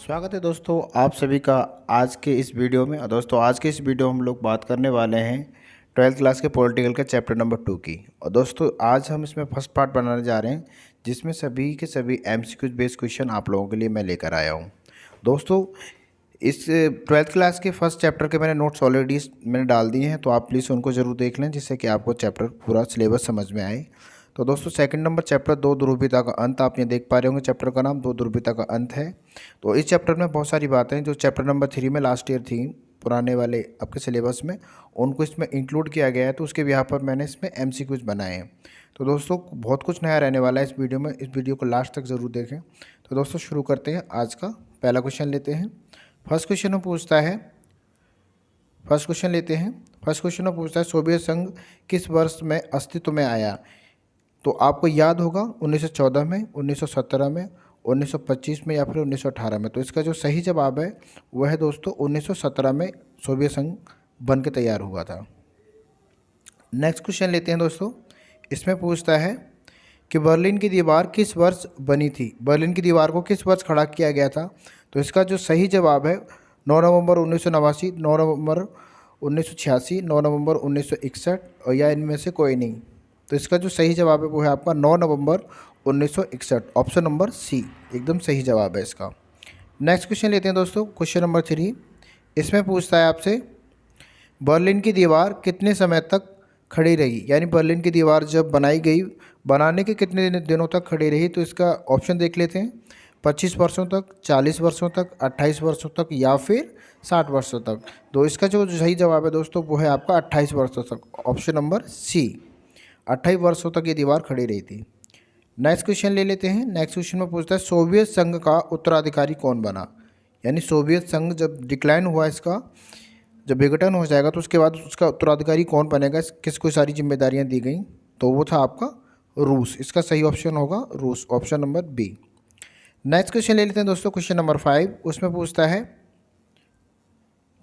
स्वागत है दोस्तों आप सभी का आज के इस वीडियो में। और दोस्तों आज के इस वीडियो में हम लोग बात करने वाले हैं 12th क्लास के पॉलिटिकल का चैप्टर नंबर 2 की। और दोस्तों आज हम इसमें फर्स्ट पार्ट बनाने जा रहे हैं जिसमें सभी के सभी एमसीक्यू बेस्ड क्वेश्चन आप लोगों के लिए मैं लेकर आया हूँ। दोस्तों इस 12th क्लास के फर्स्ट चैप्टर के मैंने नोट्स ऑलरेडी मैंने डाल दिए हैं, तो आप प्लीज़ उनको ज़रूर देख लें जिससे कि आपको चैप्टर पूरा सिलेबस समझ में आए। तो दोस्तों सेकंड नंबर चैप्टर दो ध्रुवीयता का अंत, आप ये देख पा रहे होंगे चैप्टर का नाम दो ध्रुवीयता का अंत है। तो इस चैप्टर में बहुत सारी बातें जो चैप्टर नंबर 3 में लास्ट ईयर थी पुराने वाले आपके सिलेबस में, उनको इसमें इंक्लूड किया गया है। तो उसके बिहाफ पर मैंने इसमें एमसीक्यूज बनाए हैं। तो दोस्तों बहुत कुछ नया रहने वाला है इस वीडियो में, इस वीडियो को लास्ट तक ज़रूर देखें। तो दोस्तों शुरू करते हैं। आज का पहला क्वेश्चन लेते हैं। फर्स्ट क्वेश्चन में पूछता है सोवियत संघ किस वर्ष में अस्तित्व में आया। तो आपको याद होगा 1914 में, 1917 में, 1925 में या फिर 1918 में। तो इसका जो सही जवाब है वह है दोस्तों 1917 में सोवियत संघ बन के तैयार हुआ था। नेक्स्ट क्वेश्चन लेते हैं दोस्तों। इसमें पूछता है कि बर्लिन की दीवार किस वर्ष बनी थी। बर्लिन की दीवार को किस वर्ष खड़ा किया गया था। तो इसका जो सही जवाब है 9 नवंबर 1989, 9 नवंबर 1986, 9 नवंबर 1961 और या इनमें से कोई नहीं। तो इसका जो सही जवाब है वो है आपका 9 नवंबर 1961, ऑप्शन नंबर सी एकदम सही जवाब है इसका। नेक्स्ट क्वेश्चन लेते हैं दोस्तों, क्वेश्चन नंबर 3। इसमें पूछता है आपसे बर्लिन की दीवार कितने समय तक खड़ी रही, यानी बर्लिन की दीवार जब बनाई गई बनाने के कितने दिनों तक खड़ी रही। तो इसका ऑप्शन देख लेते हैं, 25 वर्षों तक, 40 वर्षों तक, 28 वर्षों तक या फिर 60 वर्षों तक। तो इसका जो सही जवाब है दोस्तों वो है आपका 28 वर्षों तक, ऑप्शन नंबर सी 28 वर्षों तक ये दीवार खड़ी रही थी। नेक्स्ट क्वेश्चन ले लेते हैं। नेक्स्ट क्वेश्चन में पूछता है सोवियत संघ का उत्तराधिकारी कौन बना, यानी सोवियत संघ जब डिक्लाइन हुआ, इसका जब विघटन हो जाएगा तो उसके बाद उसका उत्तराधिकारी कौन बनेगा, किसको सारी जिम्मेदारियां दी गई। तो वो था आपका रूस। इसका सही ऑप्शन होगा रूस, option number B. Next question ले लेते हैं दोस्तों, क्वेश्चन नंबर 5। उसमें पूछता है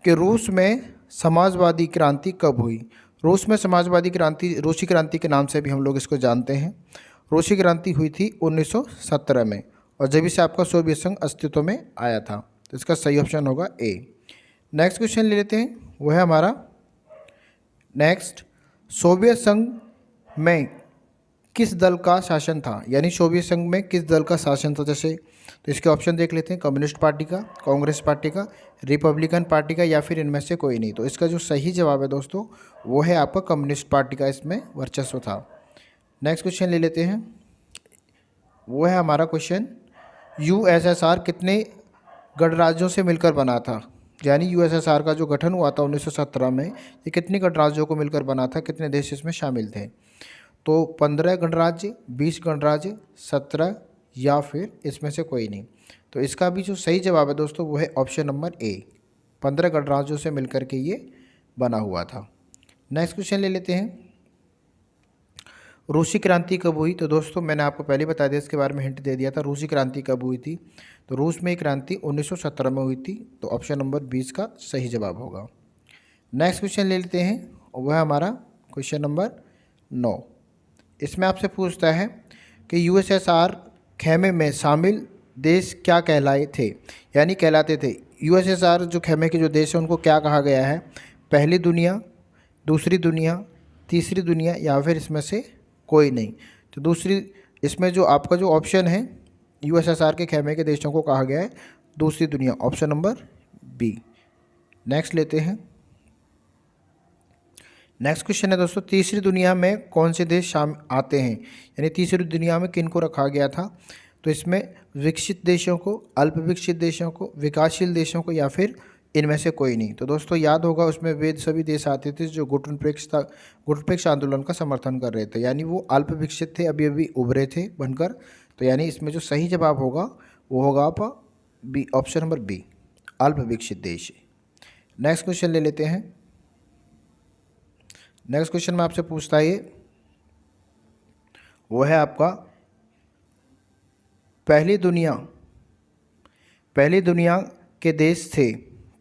कि रूस में समाजवादी क्रांति कब हुई। रूस में समाजवादी क्रांति रूसी क्रांति के नाम से भी हम लोग इसको जानते हैं। रूसी क्रांति हुई थी 1917 में, और जब से आपका सोवियत संघ अस्तित्व में आया था। तो इसका सही ऑप्शन होगा ए। नेक्स्ट क्वेश्चन ले लेते हैं, वो है हमारा नेक्स्ट, सोवियत संघ में किस दल का शासन था, यानी सोवियत संघ में किस दल का शासन था। जैसे तो इसके ऑप्शन देख लेते हैं, कम्युनिस्ट पार्टी का, कांग्रेस पार्टी का, रिपब्लिकन पार्टी का या फिर इनमें से कोई नहीं। तो इसका जो सही जवाब है दोस्तों वो है आपका कम्युनिस्ट पार्टी का इसमें वर्चस्व था। नेक्स्ट क्वेश्चन ले लेते हैं, वो है हमारा क्वेश्चन, यूएसएसआर कितने गणराज्यों से मिलकर बना था, यानी यूएसएसआर का जो गठन हुआ था 1917 में, ये कितने गणराज्यों को मिलकर बना था, कितने देश इसमें शामिल थे। तो 15 गणराज्य, 20 गणराज्य, 17 या फिर इसमें से कोई नहीं। तो इसका भी जो सही जवाब है दोस्तों वो है ऑप्शन नंबर ए, 15 गणराज्यों से मिलकर के ये बना हुआ था। नेक्स्ट क्वेश्चन ले लेते हैं, रूसी क्रांति कब हुई। तो दोस्तों मैंने आपको पहले बता दिया, इसके बारे में हिंट दे दिया था, रूसी क्रांति कब हुई थी। तो रूस में क्रांति 1917 में हुई थी। तो ऑप्शन नंबर 20 का सही जवाब होगा। नेक्स्ट क्वेश्चन ले लेते हैं, वह हमारा क्वेश्चन नंबर 9। इसमें आपसे पूछता है कि यूएसएसआर खेमे में शामिल देश क्या कहलाए थे, यानी कहलाते थे। यूएसएसआर जो खेमे के जो देश हैं उनको क्या कहा गया है, पहली दुनिया, दूसरी दुनिया, तीसरी दुनिया या फिर इसमें से कोई नहीं। तो दूसरी, इसमें जो आपका जो ऑप्शन है यूएसएसआर के खेमे के देशों को कहा गया है दूसरी दुनिया, ऑप्शन नंबर बी। नेक्स्ट लेते हैं। नेक्स्ट क्वेश्चन है दोस्तों, तीसरी दुनिया में कौन से देश शामिल आते हैं, यानी तीसरी दुनिया में किन को रखा गया था। तो इसमें विकसित देशों को, अल्प विकसित देशों को, विकासशील देशों को या फिर इनमें से कोई नहीं। तो दोस्तों याद होगा उसमें वे सभी देश आते थे जो गुटनिरपेक्ष आंदोलन का समर्थन कर रहे थे, यानी वो अल्प विकसित थे, अभी अभी उभरे थे बनकर। तो यानी इसमें जो सही जवाब होगा वो होगा आपका बी, ऑप्शन नंबर बी, अल्प विकसित देश। नेक्स्ट क्वेश्चन ले लेते हैं। नेक्स्ट क्वेश्चन में आपसे पूछता है वो है आपका पहली दुनिया के देश थे।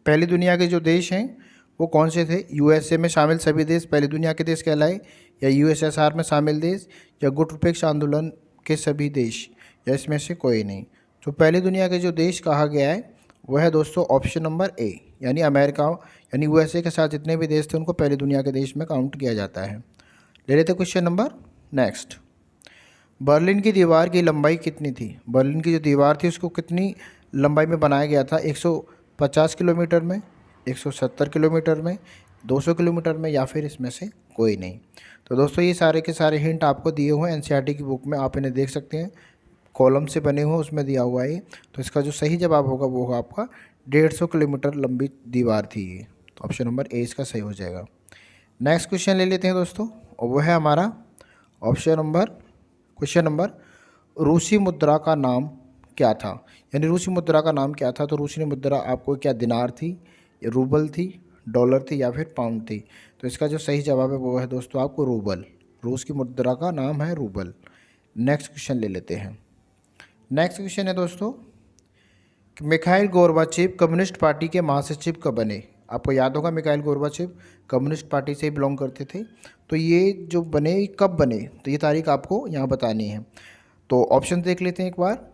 पहली दुनिया के जो देश हैं वो कौन से थे। यूएसए में शामिल सभी देश पहली दुनिया के देश कहलाए, या यूएसएसआर में शामिल देश, या गुटनिरपेक्ष आंदोलन के सभी देश, या इसमें से कोई नहीं। तो पहली दुनिया के जो देश कहा गया है वो है दोस्तों ऑप्शन नंबर ए, यानी अमेरिका यानी यूएसए के साथ जितने भी देश थे उनको पहली दुनिया के देश में काउंट किया जाता है। ले लेते क्वेश्चन नंबर नेक्स्ट। बर्लिन की दीवार की लंबाई कितनी थी? बर्लिन की जो दीवार थी उसको कितनी लंबाई में बनाया गया था? 150 किलोमीटर में, 170 किलोमीटर में, 200 किलोमीटर में, या फिर इसमें से कोई नहीं। तो दोस्तों ये सारे के सारे हिंट आपको दिए हुए हैं एनसीईआरटी की बुक में, आप इन्हें देख सकते हैं, कॉलम से बने हुए उसमें दिया हुआ है। तो इसका जो सही जवाब होगा वो होगा आपका 150 किलोमीटर लंबी दीवार थी ये। तो ऑप्शन नंबर ए इसका सही हो जाएगा। नेक्स्ट क्वेश्चन ले लेते हैं दोस्तों, और वो है हमारा क्वेश्चन नंबर रूसी मुद्रा का नाम क्या था? यानी रूसी मुद्रा का नाम क्या था? तो रूसी मुद्रा आपको क्या दिनार थी, रूबल थी, डॉलर थी, या फिर पाउंड थी? तो इसका जो सही जवाब है वो है दोस्तों आपको रूबल। रूस की मुद्रा का नाम है रूबल। नेक्स्ट क्वेश्चन ले लेते हैं। नेक्स्ट क्वेश्चन है दोस्तों, मिखाइल गोर्बाचेव कम्युनिस्ट पार्टी के महासचिव कब बने? आपको याद होगा मिखाइल गोर्बाचेव कम्युनिस्ट पार्टी से बिलोंग करते थे। तो ये जो बने कब बने, तो ये तारीख आपको यहाँ बतानी है। तो ऑप्शन देख लेते हैं एक बार।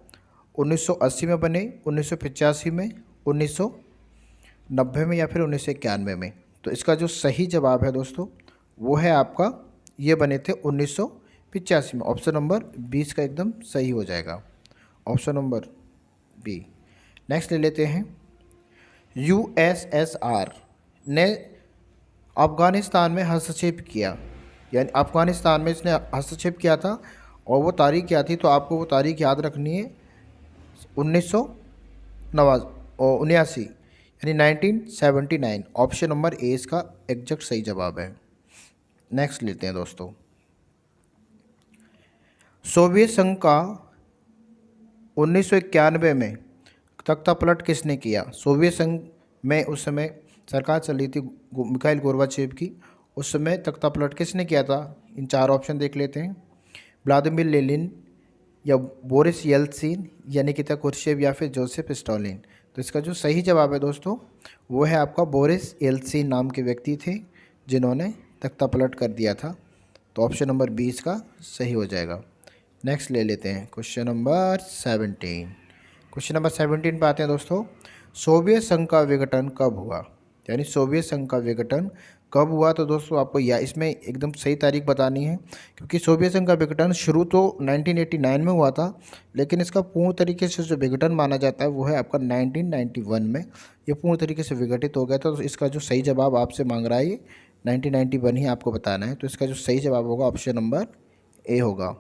1980 में बने, 1985 में, 1990 में, या फिर 1991 में? तो इसका जो सही जवाब है दोस्तों वो है आपका, ये बने थे 1985 में। ऑप्शन नंबर 20 का एकदम सही हो जाएगा, ऑप्शन नंबर बी। नेक्स्ट ले लेते हैं। यूएसएसआर ने अफ़गानिस्तान में हस्तक्षेप किया, यानी अफ़गानिस्तान में इसने हस्तक्षेप किया था, और वो तारीख क्या थी? तो आपको वो तारीख याद रखनी है 1979 यानी 1979। ऑप्शन नंबर ए इसका एग्जैक्ट सही जवाब है। नेक्स्ट लेते हैं दोस्तों। सोवियत संघ का 1991 में तख्ता पलट किसने किया? सोवियत संघ में उस समय सरकार चल रही थी मिखाइल गोर्बाचेव की, उस समय तख्ता पलट किसने किया था? इन चार ऑप्शन देख लेते हैं। व्लादिमीर लेनिन, या बोरिस येल्त्सिन, या निकिता क्रुश्चेव, या फिर जोसेफ स्टॉलिन? तो इसका जो सही जवाब है दोस्तों वो है आपका बोरिस येल्त्सिन नाम के व्यक्ति थे जिन्होंने तख्ता पलट कर दिया था। तो ऑप्शन नंबर 20 का सही हो जाएगा। नेक्स्ट ले लेते हैं क्वेश्चन नंबर 17। क्वेश्चन नंबर 17 पे आते हैं दोस्तों। सोवियत संघ का विघटन कब हुआ? यानी सोवियत संघ का विघटन कब हुआ? तो दोस्तों आपको या इसमें एकदम सही तारीख बतानी है, क्योंकि सोवियत संघ का विघटन शुरू तो 1989 में हुआ था, लेकिन इसका पूर्ण तरीके से जो विघटन माना जाता है वो है आपका 1991 में। ये पूर्ण तरीके से विघटित हो गया था। तो इसका जो सही जवाब आपसे मांग रहा है ये 1991 ही आपको बताना है। तो इसका जो सही जवाब होगा ऑप्शन नंबर ए होगा।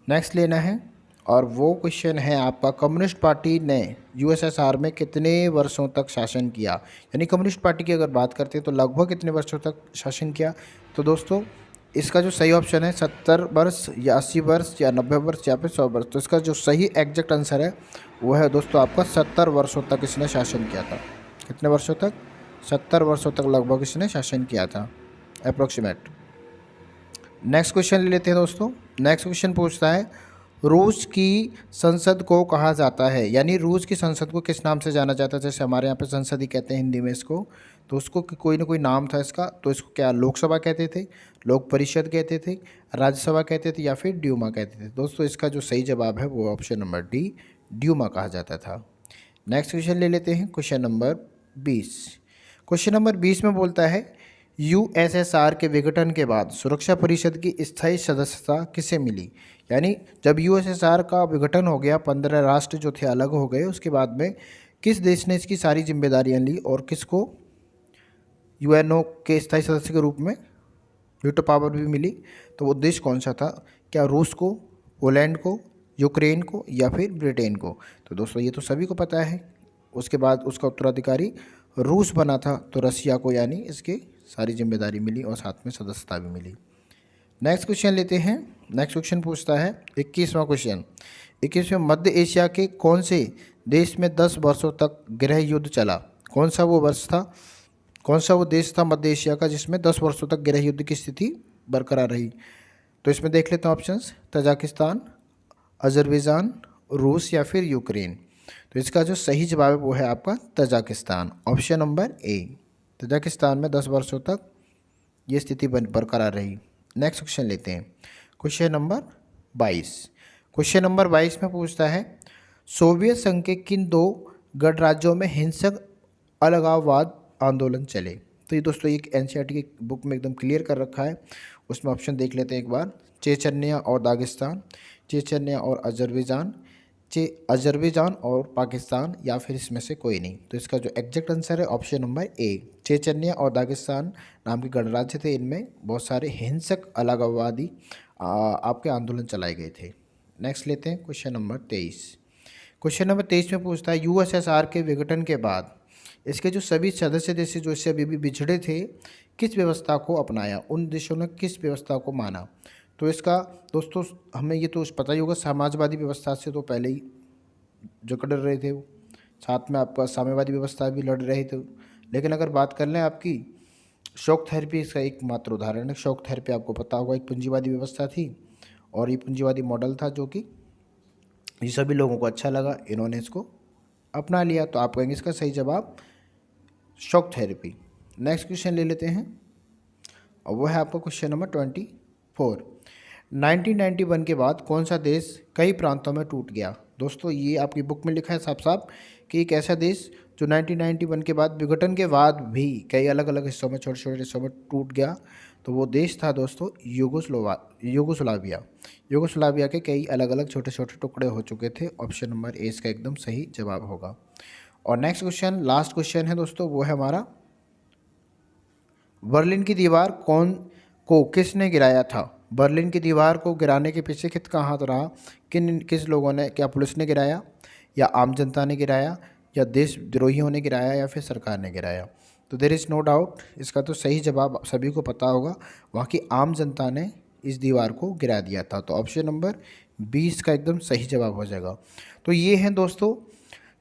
नेक्स्ट लेना है, और वो क्वेश्चन है आपका, कम्युनिस्ट पार्टी ने यूएसएसआर में कितने वर्षों तक शासन किया? यानी कम्युनिस्ट पार्टी की अगर बात करते हैं तो लगभग कितने वर्षों तक शासन किया? तो दोस्तों इसका जो सही ऑप्शन है 70 वर्ष, या 80 वर्ष, या 90 वर्ष, या फिर 100 वर्ष। तो इसका जो सही एग्जैक्ट आंसर है वो है दोस्तों आपका 70 वर्षों तक इसने शासन किया था। कितने वर्षों तक? 70 वर्षों तक लगभग इसने शासन किया था, अप्रोक्सीमेट। नेक्स्ट क्वेश्चन ले लेते हैं दोस्तों। नेक्स्ट क्वेश्चन पूछता है, रूस की संसद को कहा जाता है? यानी रूस की संसद को किस नाम से जाना जाता है? जैसे हमारे यहाँ पे संसद ही कहते हैं हिंदी में इसको, तो उसको कोई ना कोई नाम था इसका। तो इसको क्या लोकसभा कहते थे, लोक परिषद कहते थे, राज्यसभा कहते थे, या फिर ड्यूमा कहते थे? दोस्तों इसका जो सही जवाब है वो ऑप्शन नंबर डी, ड्यूमा कहा जाता था। नेक्स्ट क्वेश्चन ले लेते हैं, क्वेश्चन नंबर 20। क्वेश्चन नंबर 20 में बोलता है, यूएसएसआर के विघटन के बाद सुरक्षा परिषद की स्थायी सदस्यता किसे मिली? यानी जब यूएसएसआर का विघटन हो गया, 15 राष्ट्र जो थे अलग हो गए, उसके बाद में किस देश ने इसकी सारी जिम्मेदारियां ली और किसको यूएनओ के स्थायी सदस्य के रूप में वीटो पावर भी मिली? तो वो देश कौन सा था? क्या रूस को, पोलैंड को, यूक्रेन को, या फिर ब्रिटेन को? तो दोस्तों ये तो सभी को पता है। उसके बाद उसका उत्तराधिकारी रूस बना था, तो रसिया को यानी इसकी सारी जिम्मेदारी मिली और साथ में सदस्यता भी मिली। नेक्स्ट क्वेश्चन लेते हैं। नेक्स्ट क्वेश्चन पूछता है 21वां क्वेश्चन। 21वें, मध्य एशिया के कौन से देश में 10 वर्षों तक गृह युद्ध चला? कौन सा वो वर्ष था, कौन सा वो देश था मध्य एशिया का जिसमें 10 वर्षों तक गृह युद्ध की स्थिति बरकरार रही? तो इसमें देख लेते हैं ऑप्शंस, तजाकिस्तान, अजरबैजान, रूस, या फिर यूक्रेन? तो इसका जो सही जवाब है वो है आपका Tajikistan, option number A. Tajikistan में 10 वर्षों तक ये स्थिति बरकरार रही। नेक्स्ट क्वेश्चन लेते हैं, क्वेश्चन नंबर 22। क्वेश्चन नंबर 22 में पूछता है, सोवियत संघ के किन दो गणराज्यों में हिंसक अलगाववाद आंदोलन चले। तो ये दोस्तों एक एनसीईआरटी की बुक में एकदम क्लियर कर रखा है। उसमें ऑप्शन देख लेते हैं एक बार। चेचन्या और दागिस्तान, चेचन्या और अजरबैजान, अजरबैजान और पाकिस्तान, या फिर इसमें से कोई नहीं। तो इसका जो एग्जैक्ट आंसर है ऑप्शन नंबर ए, चेचन्या और दागिस्तान नाम के गणराज्य थे। इनमें बहुत सारे हिंसक अलगाववादी आपके आंदोलन चलाए गए थे। नेक्स्ट लेते हैं क्वेश्चन नंबर 23। क्वेश्चन नंबर 23 में पूछता है यूएसएसआर के विघटन के बाद इसके जो सभी सदस्य देश जो इससे अभी भी बिछड़े थे, किस व्यवस्था को अपनाया? उन देशों ने किस व्यवस्था को माना? तो इसका दोस्तों हमें ये तो पता ही होगा, समाजवादी व्यवस्था से तो पहले ही जकड़ रहे थे वो, साथ में आपका साम्यवादी व्यवस्था भी लड़ रहे थे। लेकिन अगर बात कर लें आपकी शॉक थेरेपी, इसका एकमात्र उदाहरण है। शॉक थेरेपी आपको पता होगा एक पूंजीवादी व्यवस्था थी और ये पूंजीवादी मॉडल था जो कि ये सभी लोगों को अच्छा लगा, इन्होंने इसको अपना लिया। तो आप कहेंगे इसका सही जवाब शॉक थेरेपी। नेक्स्ट क्वेश्चन ले लेते हैं और वो है आपका क्वेश्चन नंबर 24। 1991 के बाद कौन सा देश कई प्रांतों में टूट गया? दोस्तों ये आपकी बुक में लिखा है साफ साफ कि एक ऐसा देश जो 1991 के बाद विघटन के बाद भी कई अलग अलग हिस्सों में, छोटे छोटे हिस्सों में टूट गया। तो वो देश था दोस्तों यूगोस्लाविया। यूगोस्लाविया के कई अलग अलग छोटे छोटे टुकड़े हो चुके थे। ऑप्शन नंबर ए इसका एकदम सही जवाब होगा। और नेक्स्ट क्वेश्चन, लास्ट क्वेश्चन है दोस्तों, वो है हमारा बर्लिन की दीवार किसने गिराया था? बर्लिन की दीवार को गिराने के पीछे किसका हाथ रहा? किस लोगों ने? क्या पुलिस ने गिराया, या आम जनता ने गिराया, या देशद्रोहियों ने गिराया, या फिर सरकार ने गिराया? तो देयर इज़ नो डाउट इसका तो सही जवाब सभी को पता होगा, वहाँ की आम जनता ने इस दीवार को गिरा दिया था। तो ऑप्शन नंबर 20 का एकदम सही जवाब हो जाएगा। तो ये हैं दोस्तों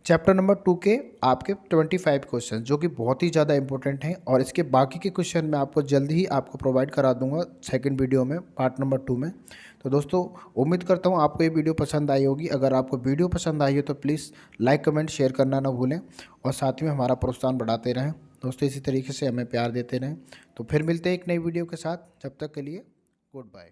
चैप्टर नंबर 2 के आपके 25 क्वेश्चन, जो कि बहुत ही ज़्यादा इंपॉर्टेंट हैं। और इसके बाकी के क्वेश्चन मैं आपको जल्द ही आपको प्रोवाइड करा दूंगा सेकंड वीडियो में, पार्ट नंबर 2 में। तो दोस्तों उम्मीद करता हूँ आपको ये वीडियो पसंद आई होगी। अगर आपको वीडियो पसंद आई हो तो प्लीज़ लाइक कमेंट शेयर करना ना भूलें और साथ में हमारा प्रोत्साहन बढ़ाते रहें दोस्तों। इसी तरीके से हमें प्यार देते रहें। तो फिर मिलते हैं एक नई वीडियो के साथ, जब तक के लिए गुड बाय।